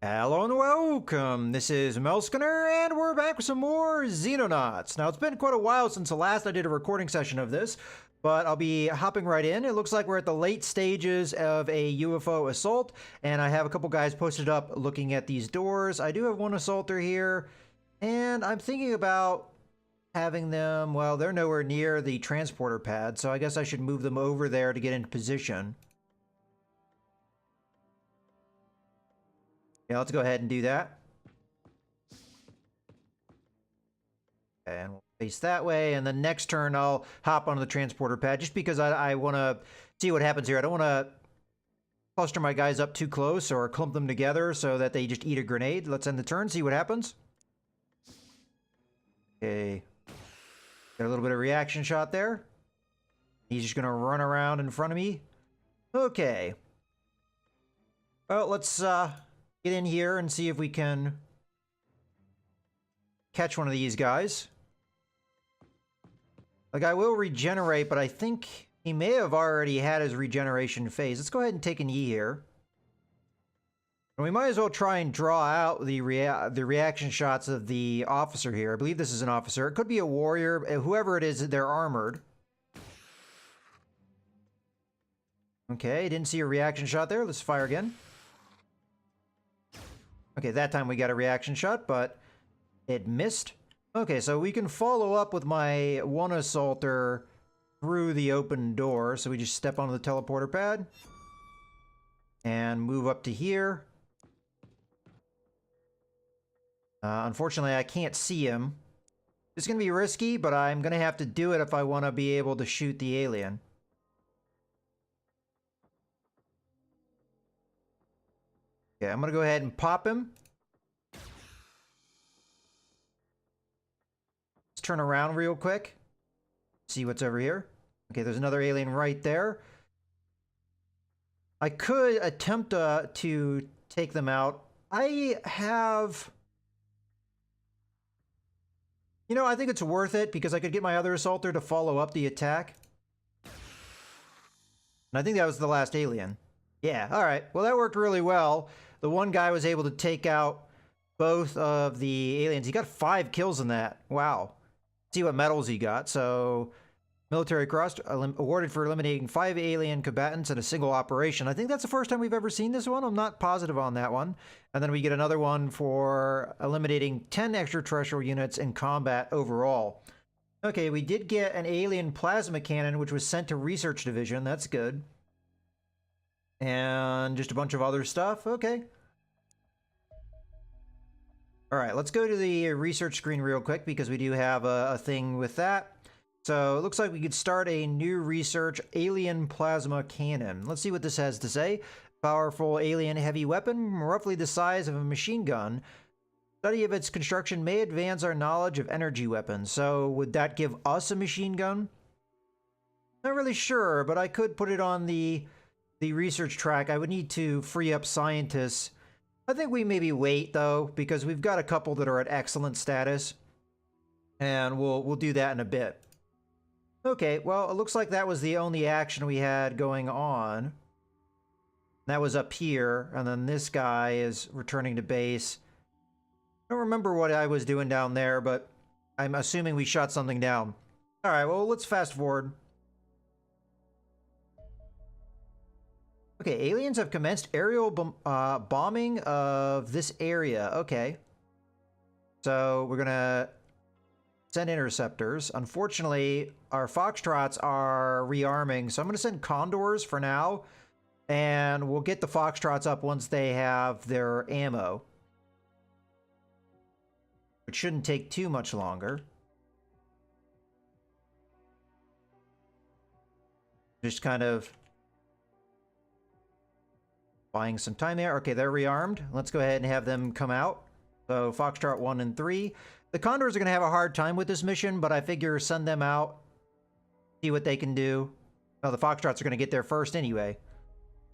Hello and welcome. This is Melskinner, and we're back with some more Xenonauts. Now, it's been quite a while since the last I did a recording session of this, but I'll be hopping right in. It looks like we're at the late stages of a UFO assault, and I have a couple guys posted up looking at these doors. I do have one assaulter here, and I'm thinking about having them, well, they're nowhere near the transporter pad, so I guess I should move them over there to get into position. Yeah, let's go ahead and do that. And we'll face that way, and the next turn I'll hop onto the transporter pad just because I want to see what happens here. I don't want to cluster my guys up too close or clump them together so that they just eat a grenade. Let's end the turn, see what happens. Okay. Got a little bit of reaction shot there. He's just going to run around in front of me. Okay. Well, let's get in here and see if we can catch one of these guys. The guy will regenerate, but I think he may have already had his regeneration phase. Let's go ahead and take an E here. And we might as well try and draw out the reaction shots of the officer here. I believe this is an officer. It could be a warrior. Whoever it is, they're armored. Okay, didn't see a reaction shot there. Let's fire again. Okay, that time we got a reaction shot, but it missed. Okay, so we can follow up with my one assaulter through the open door. So we just step onto the teleporter pad and move up to here. Unfortunately, I can't see him. It's going to be risky, but I'm going to have to do it if I want to be able to shoot the alien. Okay, I'm going to go ahead and pop him. Let's turn around real quick. See what's over here. Okay, there's another alien right there. I could attempt to take them out. I have... You know, I think it's worth it because I could get my other assaulter to follow up the attack. And I think that was the last alien. Yeah, all right. Well, that worked really well. The one guy was able to take out both of the aliens. He got 5 kills in that. Wow. See what medals he got. So, military cross awarded for eliminating 5 alien combatants in a single operation. I think that's the first time we've ever seen this one. I'm not positive on that one. And then we get another one for eliminating 10 extraterrestrial units in combat overall. Okay, we did get an alien plasma cannon, which was sent to Research Division. That's good. And just a bunch of other stuff. Okay. All right, let's go to the research screen real quick because we do have a thing with that. So it looks like we could start a new research alien plasma cannon. Let's see what this has to say. Powerful alien heavy weapon, roughly the size of a machine gun. Study of its construction may advance our knowledge of energy weapons. So would that give us a machine gun? Not really sure, but I could put it on the research track. I would need to free up scientists. I think we maybe wait though, because we've got a couple that are at excellent status, and we'll do that in a bit. Okay, well, it looks like that was the only action we had going on. That was up here, and then this guy is returning to base. I don't remember what I was doing down there, but I'm assuming we shot something down. All right, well, let's fast forward. Okay, aliens have commenced aerial bombing of this area. Okay. So we're going to send interceptors. Unfortunately, our Foxtrots are rearming, so I'm going to send Condors for now, and we'll get the Foxtrots up once they have their ammo. It shouldn't take too much longer. Just kind of buying some time there. Okay, they're rearmed. Let's go ahead and have them come out. So Foxtrot 1 and 3. The Condors are going to have a hard time with this mission, but I figure send them out, see what they can do. Oh, the Foxtrots are going to get there first anyway.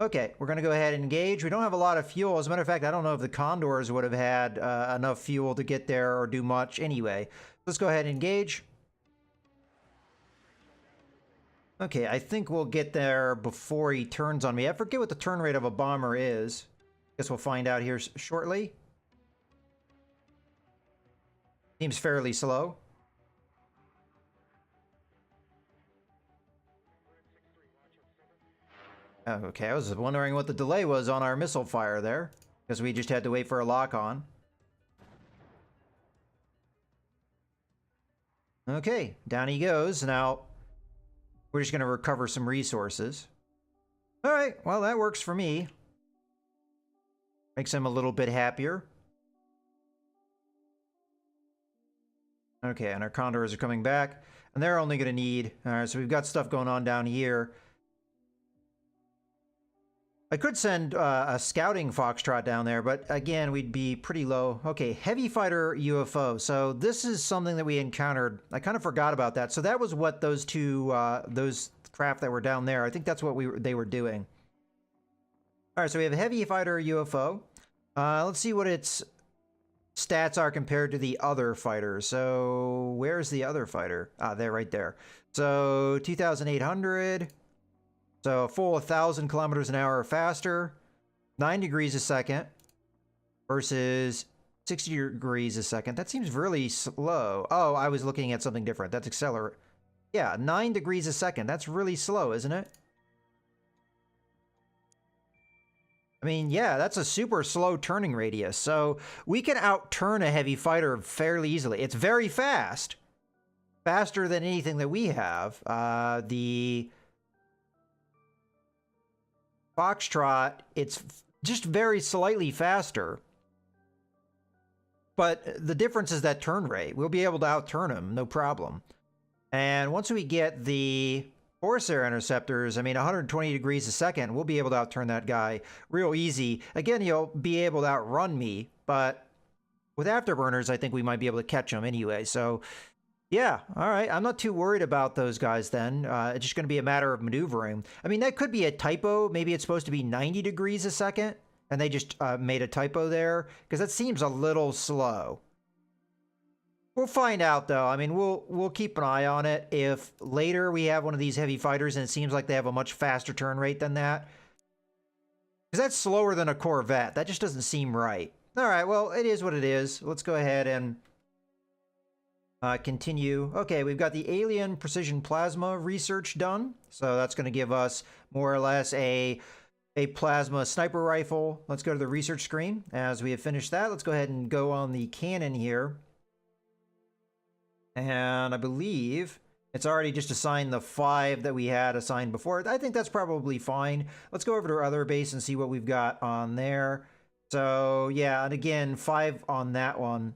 Okay, we're going to go ahead and engage. We don't have a lot of fuel. As a matter of fact, I don't know if the Condors would have had enough fuel to get there or do much anyway. Let's go ahead and engage. Okay, I think we'll get there before he turns on me. I forget what the turn rate of a bomber is. Guess we'll find out here shortly. Seems fairly slow. Okay, I was wondering what the delay was on our missile fire there, because we just had to wait for a lock-on. Okay, down he goes. Now, we're just going to recover some resources. All right, well, that works for me. Makes him a little bit happier. Okay, and our condors are coming back, and they're only going to need... All right, so we've got stuff going on down here. I could send a scouting Foxtrot down there, but again, we'd be pretty low. Okay, heavy fighter UFO. So this is something that we encountered. I kind of forgot about that. So that was what those two, those craft that were down there, I think that's what they were doing. All right, so we have a heavy fighter UFO. Let's see what its stats are compared to the other fighters. So where's the other fighter? Ah, there, right there. So 2,800. So a full 1,000 kilometers an hour or faster, 9 degrees a second versus 60 degrees a second. That seems really slow. Oh, I was looking at something different. That's accelerate. Yeah, 9 degrees a second. That's really slow, isn't it? I mean, yeah, that's a super slow turning radius. So we can outturn a heavy fighter fairly easily. It's very fast. Faster than anything that we have. The Foxtrot, it's just very slightly faster. But the difference is that turn rate. We'll be able to outturn him, no problem. And once we get the Corsair interceptors, I mean, 120 degrees a second, we'll be able to outturn that guy real easy. Again, he'll be able to outrun me, but with afterburners, I think we might be able to catch him anyway. So, yeah, all right. I'm not too worried about those guys then. It's just going to be a matter of maneuvering. I mean, that could be a typo. Maybe it's supposed to be 90 degrees a second, and they just made a typo there, because that seems a little slow. We'll find out, though. I mean, we'll keep an eye on it. If later we have one of these heavy fighters and it seems like they have a much faster turn rate than that, because that's slower than a Corvette. That just doesn't seem right. All right, well, it is what it is. Let's go ahead and continue. Okay, we've got the alien precision plasma research done. So that's going to give us more or less a plasma sniper rifle. Let's go to the research screen. As we have finished that, let's go ahead and go on the cannon here. And I believe it's already just assigned the 5 that we had assigned before. I think that's probably fine. Let's go over to our other base and see what we've got on there. So yeah, and again, 5 on that one.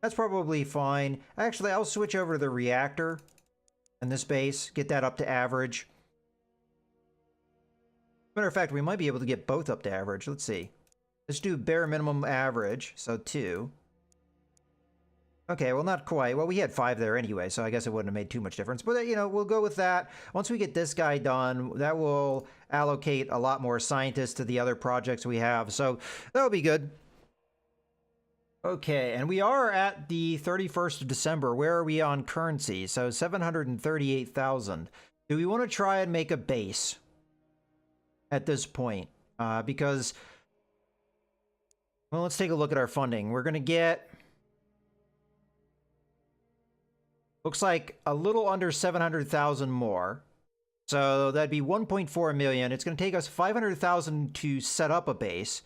That's probably fine. Actually, I'll switch over to the reactor in this base, get that up to average. Matter of fact, we might be able to get both up to average. Let's see. Let's do bare minimum average, so 2. Okay, well, not quite. Well, we had 5 there anyway, so I guess it wouldn't have made too much difference. But, you know, we'll go with that. Once we get this guy done, that will allocate a lot more scientists to the other projects we have. So that'll be good. Okay, and we are at the 31st of December. Where are we on currency? So 738,000. Do we want to try and make a base at this point? Because, well, let's take a look at our funding. We're going to get, looks like a little under 700,000 more. So that'd be 1.4 million. It's going to take us 500,000 to set up a base.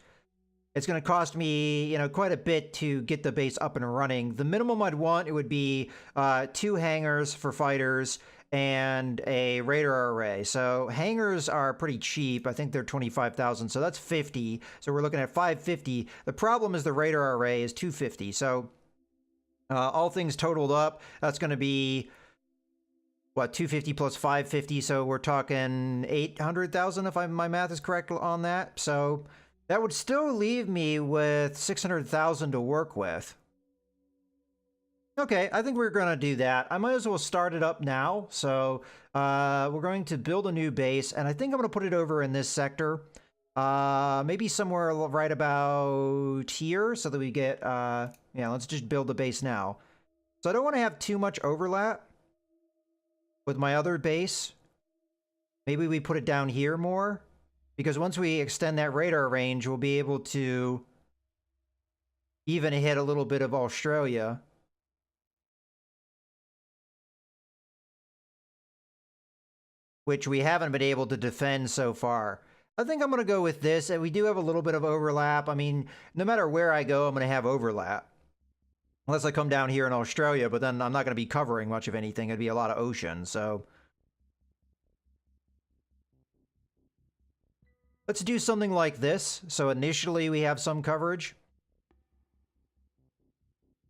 It's going to cost me, you know, quite a bit to get the base up and running. The minimum I'd want, it would be 2 hangars for fighters and a radar array. So hangars are pretty cheap. I think they're 25,000. So that's 50. So we're looking at 550. The problem is the radar array is 250. So all things totaled up, that's going to be, what, 250 plus 550. So we're talking 800,000 if my math is correct on that. So that would still leave me with 600,000 to work with. Okay, I think we're going to do that. I might as well start it up now. So we're going to build a new base, and I think I'm going to put it over in this sector. Maybe somewhere right about here so that we get, yeah, let's just build the base now. So I don't want to have too much overlap with my other base. Maybe we put it down here more, Because once we extend that radar range, we'll be able to even hit a little bit of Australia. Which we haven't been able to defend so far. I think I'm going to go with this. And we do have a little bit of overlap. I mean, no matter where I go, I'm going to have overlap. Unless I come down here in Australia, but then I'm not going to be covering much of anything. It'd be a lot of ocean, so... Let's do something like this. So initially we have some coverage.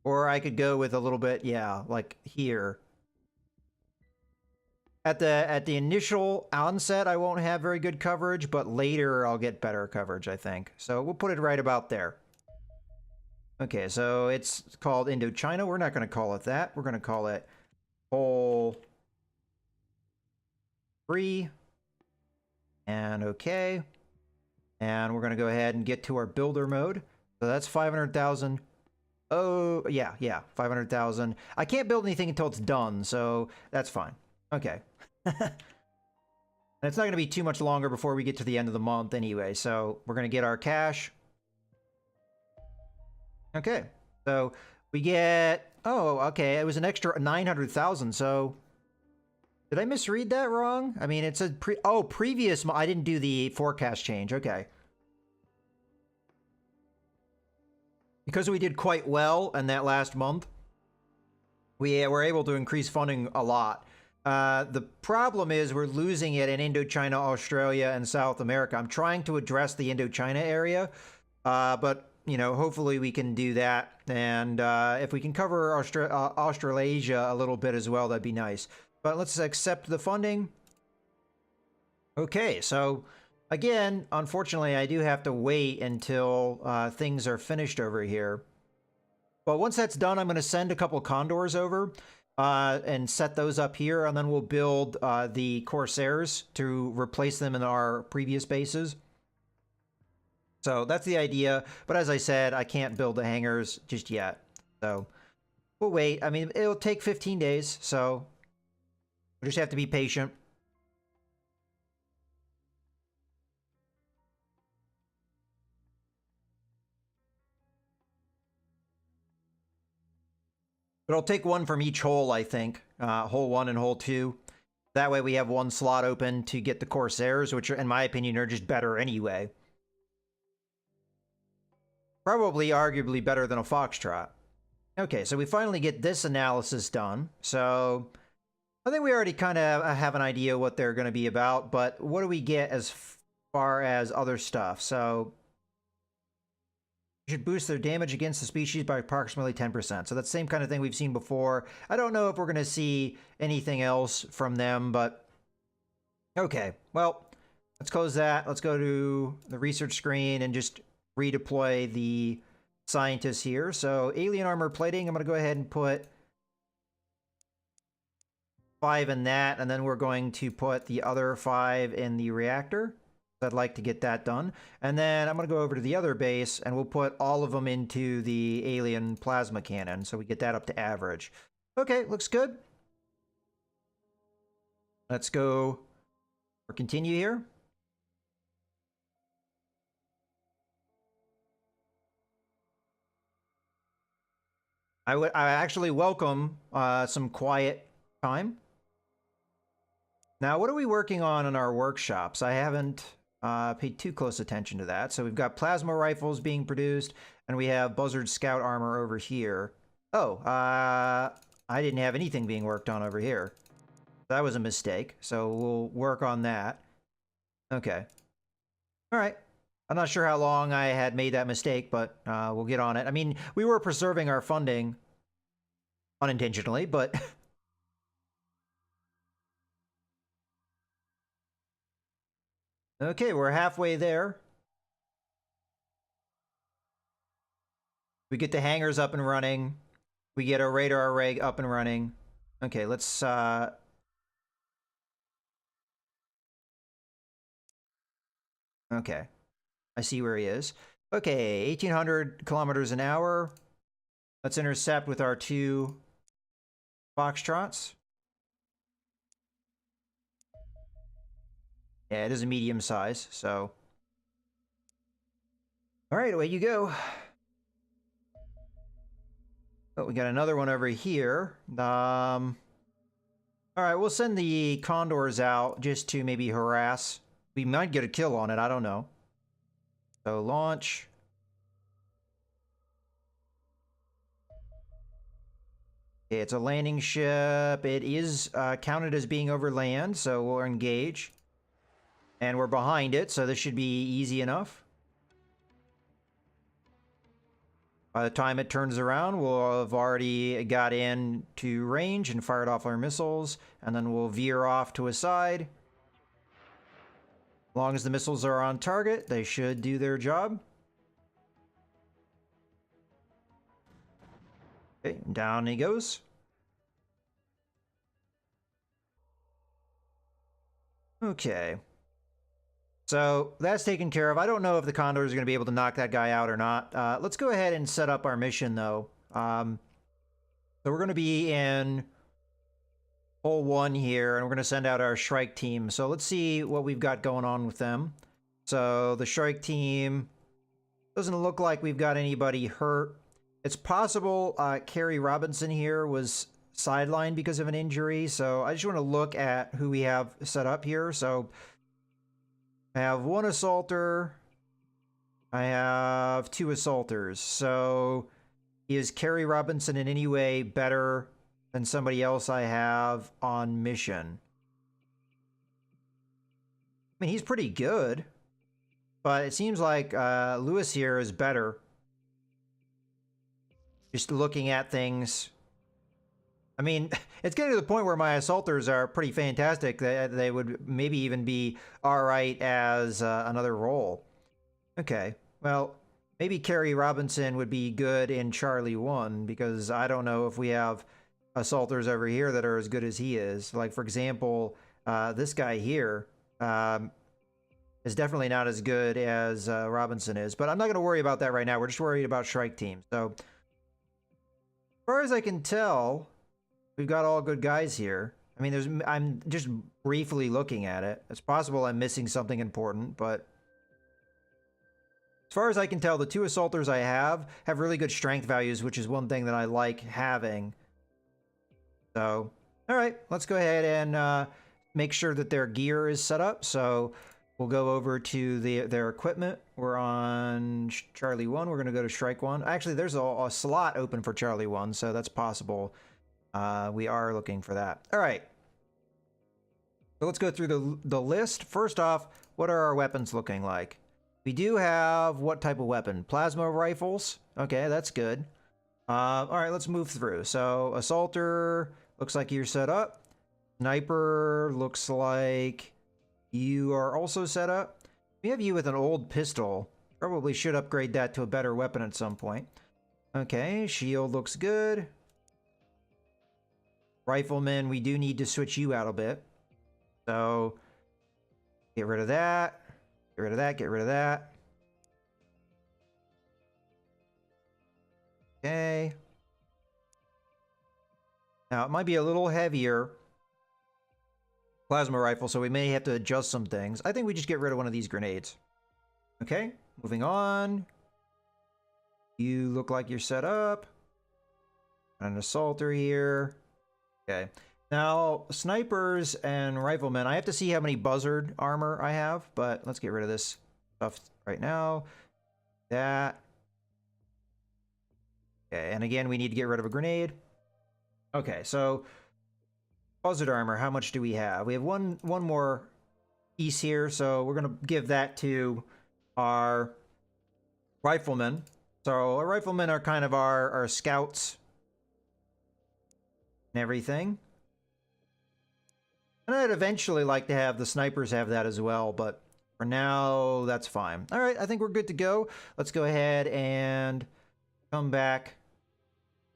Or I could go with a little bit, yeah, like here. At the initial onset, I won't have very good coverage, but later I'll get better coverage, I think. So we'll put it right about there. Okay, so it's called Indochina. We're not going to call it that. We're going to call it Hole 3. And okay. And we're going to go ahead and get to our builder mode. So that's 500,000. Oh, yeah, 500,000. I can't build anything until it's done, so that's fine. Okay. And it's not going to be too much longer before we get to the end of the month anyway, so we're going to get our cash. Okay, so we get... Oh, okay, it was an extra 900,000, so... Did I misread that wrong? I mean, it said previous... I didn't do the forecast change, okay. Because we did quite well in that last month, we were able to increase funding a lot. The problem is we're losing it in Indochina, Australia, and South America. I'm trying to address the Indochina area, but, you know, hopefully we can do that. And if we can cover Australasia a little bit as well, that'd be nice. But let's accept the funding. Okay, so again, unfortunately, I do have to wait until things are finished over here. But once that's done, I'm going to send a couple Condors over. And set those up here, and then we'll build the Corsairs to replace them in our previous bases. So that's the idea, but as I said, I can't build the hangars just yet. So we'll wait. I mean, it'll take 15 days, so we'll just have to be patient. But I'll take one from each hole, I think. Hole 1 and hole 2. That way we have one slot open to get the Corsairs, which, in my opinion, are just better anyway. Probably, arguably, better than a Foxtrot. Okay, so we finally get this analysis done. So I think we already kind of have an idea what they're going to be about, but what do we get as far as other stuff? So... should boost their damage against the species by approximately 10%. So that's the same kind of thing we've seen before. I don't know if we're going to see anything else from them, but... Okay, well, let's close that. Let's go to the research screen and just redeploy the scientists here. So alien armor plating, I'm going to go ahead and put 5 in that, and then we're going to put the other 5 in the reactor. I'd like to get that done. And then I'm going to go over to the other base, and we'll put all of them into the alien plasma cannon, so we get that up to average. Okay, looks good. Let's go or continue here. I actually welcome some quiet time. Now, what are we working on in our workshops? I haven't paid too close attention to that. So we've got plasma rifles being produced, and we have Buzzard Scout armor over here. Oh, I didn't have anything being worked on over here. That was a mistake, so we'll work on that. Okay. All right. I'm not sure how long I had made that mistake, but we'll get on it. I mean, we were preserving our funding unintentionally, but... Okay, we're halfway there. We get the hangars up and running. We get our radar array up and running. Okay, let's... Okay. I see where he is. Okay, 1,800 kilometers an hour. Let's intercept with our 2 Foxtrots. Yeah, it is a medium size, so All right, away you go. Oh, we got another one over here. All right, we'll send the condors out just to maybe harass. We might get a kill on it, I don't know. So launch. Okay, it's a landing ship. It is counted as being over land, so we'll engage. And we're behind it, so this should be easy enough. By the time it turns around, we'll have already got in to range and fired off our missiles, and then we'll veer off to a side. As long as the missiles are on target, they should do their job. Okay, down he goes. Okay. So that's taken care of. I don't know if the Condors are going to be able to knock that guy out or not. Let's go ahead and set up our mission, though. So we're going to be in hole 1 here, and we're going to send out our Shrike team. So let's see what we've got going on with them. So the Shrike team doesn't look like we've got anybody hurt. It's possible Carrie Robinson here was sidelined because of an injury. So I just want to look at who we have set up here. So I have 1 assaulter. I have 2 assaulters. So is Carrie Robinson in any way better than somebody else I have on mission? I mean, he's pretty good, but it seems like Lewis here is better. Just looking at things. I mean, it's getting to the point where my assaulters are pretty fantastic. They would maybe even be all right as another role. Okay, well, maybe Carrie Robinson would be good in Charlie 1, because I don't know if we have assaulters over here that are as good as he is. Like, for example, this guy here is definitely not as good as Robinson is. But I'm not going to worry about that right now. We're just worried about Shrike Team. So, as far as I can tell, we've got all good guys here. I mean, I'm just briefly looking at it. It's possible I'm missing something important, but as far as I can tell, the 2 assaulters I have really good strength values, which is one thing that I like having. So, all right, let's go ahead and make sure that their gear is set up. So we'll go over to their equipment. We're on Charlie 1. We're going to go to Shrike 1. Actually, there's a slot open for Charlie 1, so that's possible. We are looking for that. All right. So let's go through the list. First off, what are our weapons looking like? We do have what type of weapon? Plasma rifles. Okay, that's good. All right, let's move through. So, assaulter, looks like you're set up. Sniper, looks like you are also set up. We have you with an old pistol. Probably should upgrade that to a better weapon at some point. Okay, shield looks good. Rifleman, we do need to switch you out a bit. So, get rid of that. Get rid of that, get rid of that. Okay. Now, it might be a little heavier plasma rifle, so we may have to adjust some things. I think we just get rid of one of these grenades. Okay, moving on. You look like you're set up. An assaulter here. Okay. Now, snipers and riflemen, I have to see how many buzzard armor I have, but let's get rid of this stuff right now. That. Okay, and again, we need to get rid of a grenade. Okay, so buzzard armor, how much do we have? We have one more piece here, so we're going to give that to our riflemen. So our riflemen are kind of our scouts and everything. And I'd eventually like to have the snipers have that as well, but for now, that's fine. All right, I think we're good to go. Let's go ahead and come back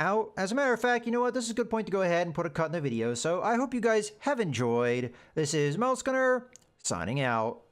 out. As a matter of fact, you know what? This is a good point to go ahead and put a cut in the video. So I hope you guys have enjoyed. This is Mouse Gunner signing out.